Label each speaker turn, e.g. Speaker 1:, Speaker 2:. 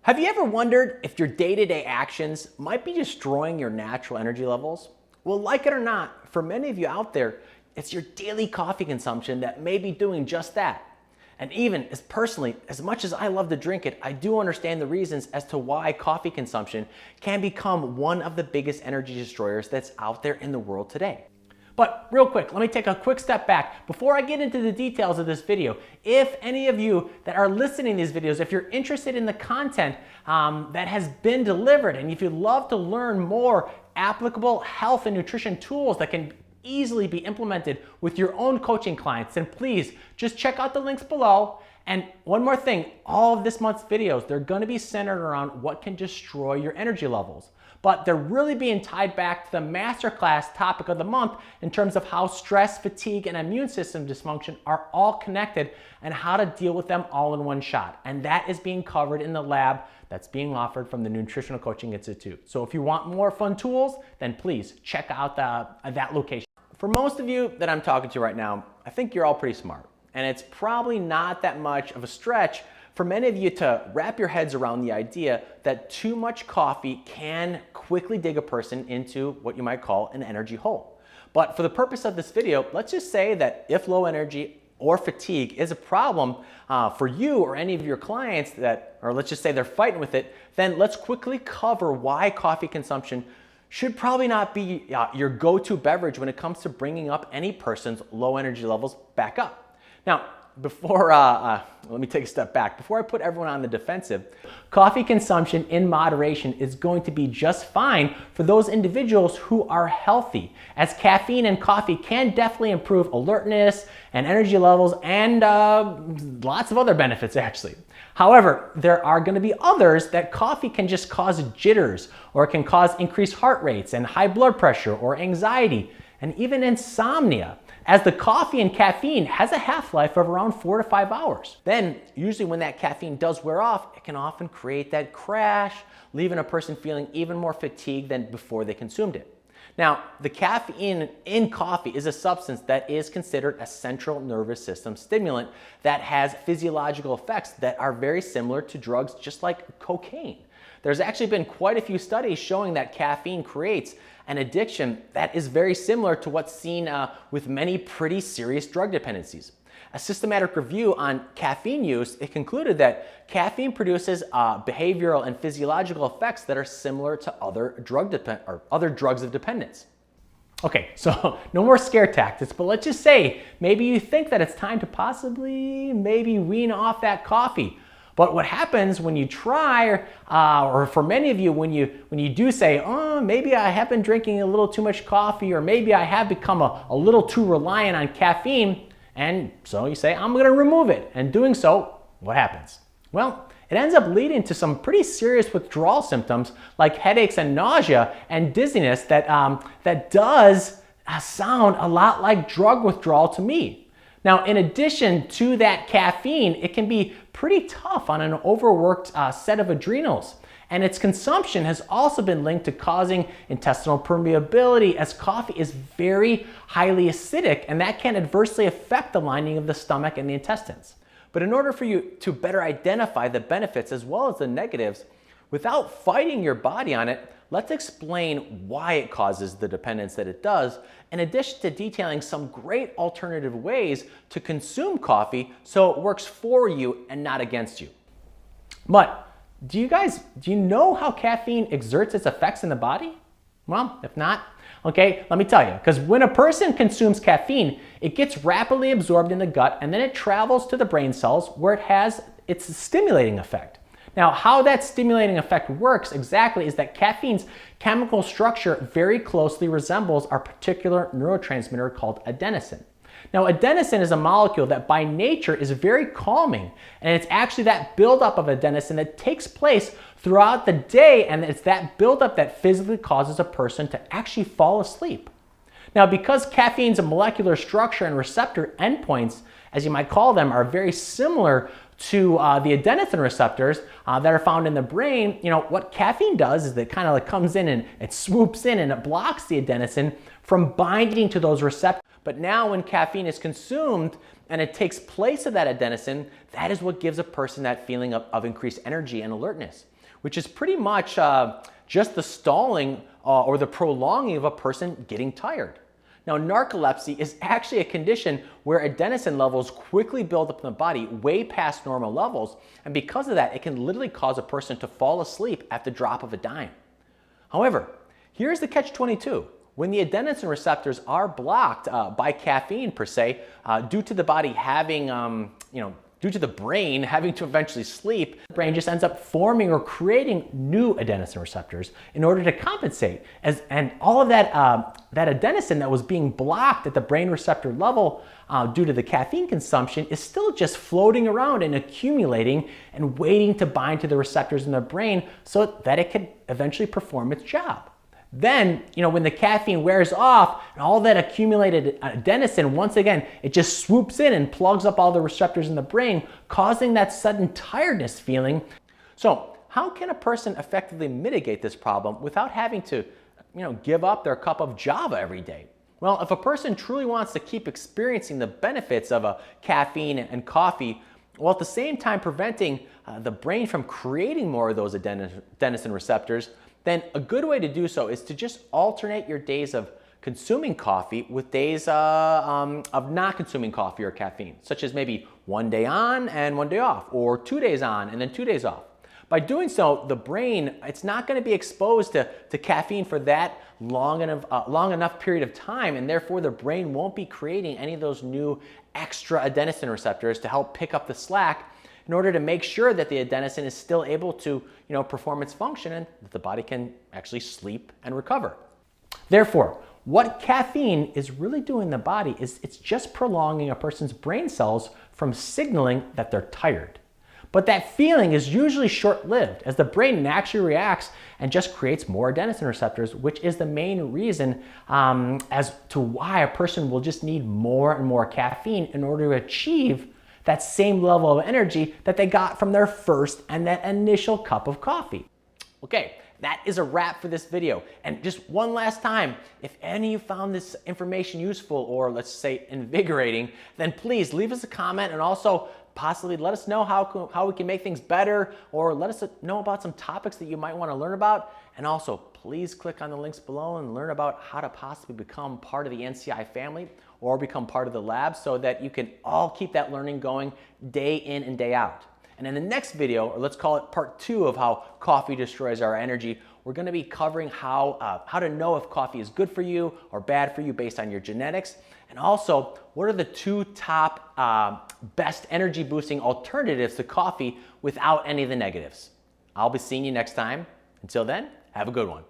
Speaker 1: Have you ever wondered if your day-to-day actions might be destroying your natural energy levels? Well, like it or not, for many of you out there, it's your daily coffee consumption that may be doing just that. And even as personally, as much as I love to drink it, I do understand the reasons as to why coffee consumption can become one of the biggest energy destroyers that's out there in the world today. But real quick, let me take a quick step back before I get into the details of this video. If any of you that are listening to these videos, if you're interested in the content that has been delivered, and if you'd love to learn more applicable health and nutrition tools that can easily be implemented with your own coaching clients, then please just check out the links below. And one more thing, all of this month's videos, they're gonna be centered around what can destroy your energy levels. But they're really being tied back to the masterclass topic of the month in terms of how stress, fatigue, and immune system dysfunction are all connected and how to deal with them all in one shot. And that is being covered in the lab that's being offered from the Nutritional Coaching Institute. So if you want more fun tools, then please check out that location. For most of you that I'm talking to right now, I think you're all pretty smart. And it's probably not that much of a stretch for many of you to wrap your heads around the idea that too much coffee can quickly dig a person into what you might call an energy hole. But for the purpose of this video, let's just say that if low energy or fatigue is a problem for you or any of your clients or let's just say they're fighting with it, then let's quickly cover why coffee consumption should probably not be your go-to beverage when it comes to bringing up any person's low energy levels back up. Now, let me take a step back. Before I put everyone on the defensive, coffee consumption in moderation is going to be just fine for those individuals who are healthy, as caffeine and coffee can definitely improve alertness and energy levels and lots of other benefits actually. However, there are going to be others that coffee can just cause jitters, or it can cause increased heart rates and high blood pressure or anxiety and even insomnia, as the coffee and caffeine has a half-life of around 4 to 5 hours. Then, usually when that caffeine does wear off, it can often create that crash, leaving a person feeling even more fatigued than before they consumed it. Now, the caffeine in coffee is a substance that is considered a central nervous system stimulant that has physiological effects that are very similar to drugs just like cocaine. There's actually been quite a few studies showing that caffeine creates an addiction that is very similar to what's seen with many pretty serious drug dependencies. A systematic review on caffeine use, it concluded that caffeine produces behavioral and physiological effects that are similar to other drugs of dependence. Okay, so no more scare tactics, but let's just say maybe you think that it's time to possibly maybe wean off that coffee. But what happens when you try, or for many of you, when you do say, oh, maybe I have been drinking a little too much coffee, or maybe I have become a little too reliant on caffeine, and so you say, I'm gonna remove it. And doing so, what happens? Well, it ends up leading to some pretty serious withdrawal symptoms like headaches and nausea and dizziness that does sound a lot like drug withdrawal to me. Now, in addition to that caffeine, it can be pretty tough on an overworked set of adrenals. And its consumption has also been linked to causing intestinal permeability, as coffee is very highly acidic, and that can adversely affect the lining of the stomach and the intestines. But in order for you to better identify the benefits as well as the negatives, without fighting your body on it, let's explain why it causes the dependence that it does, in addition to detailing some great alternative ways to consume coffee so it works for you and not against you. But do you know how caffeine exerts its effects in the body? Well, if not, okay, let me tell you. Because when a person consumes caffeine, it gets rapidly absorbed in the gut, and then it travels to the brain cells where it has its stimulating effect. Now, how that stimulating effect works exactly is that caffeine's chemical structure very closely resembles our particular neurotransmitter called adenosine. Now, adenosine is a molecule that by nature is very calming, and it's actually that buildup of adenosine that takes place throughout the day, and it's that buildup that physically causes a person to actually fall asleep. Now, because caffeine's molecular structure and receptor endpoints, as you might call them, are very similar to the adenosine receptors that are found in the brain, what caffeine does is it kind of like comes in and it swoops in and it blocks the adenosine from binding to those receptors. But now when caffeine is consumed and it takes place of that adenosine, that is what gives a person that feeling of increased energy and alertness, which is pretty much just the stalling or the prolonging of a person getting tired. Now, narcolepsy is actually a condition where adenosine levels quickly build up in the body way past normal levels, and because of that, it can literally cause a person to fall asleep at the drop of a dime. However, here's the catch-22. When the adenosine receptors are blocked by caffeine per se, due to the body having, due to the brain having to eventually sleep, the brain just ends up forming or creating new adenosine receptors in order to compensate. And all of that adenosine that was being blocked at the brain receptor level due to the caffeine consumption is still just floating around and accumulating and waiting to bind to the receptors in the brain so that it can eventually perform its job. Then, when the caffeine wears off and all that accumulated adenosine, once again, it just swoops in and plugs up all the receptors in the brain, causing that sudden tiredness feeling. So how can a person effectively mitigate this problem without having to, give up their cup of Java every day? Well, if a person truly wants to keep experiencing the benefits of caffeine and coffee, while at the same time preventing the brain from creating more of those adenosine receptors, then a good way to do so is to just alternate your days of consuming coffee with days of not consuming coffee or caffeine, such as maybe 1 day on and 1 day off, or 2 days on and then 2 days off. By doing so, the brain, it's not going to be exposed to caffeine for that long enough period of time, and therefore the brain won't be creating any of those new extra adenosine receptors to help pick up the slack in order to make sure that the adenosine is still able to perform its function and that the body can actually sleep and recover. Therefore, what caffeine is really doing in the body is it's just prolonging a person's brain cells from signaling that they're tired. But that feeling is usually short-lived as the brain naturally reacts and just creates more adenosine receptors, which is the main reason as to why a person will just need more and more caffeine in order to achieve that same level of energy that they got from their first and that initial cup of coffee. Okay, that is a wrap for this video. And just one last time, if any of you found this information useful or let's say invigorating, then please leave us a comment and also possibly let us know how we can make things better, or let us know about some topics that you might want to learn about. And also, please click on the links below and learn about how to possibly become part of the NCI family or become part of the lab so that you can all keep that learning going day in and day out. And in the next video, or let's call it part 2 of how coffee destroys our energy, we're going to be covering how to know if coffee is good for you or bad for you based on your genetics. And also, what are the 2 top best energy boosting alternatives to coffee without any of the negatives? I'll be seeing you next time. Until then, have a good one.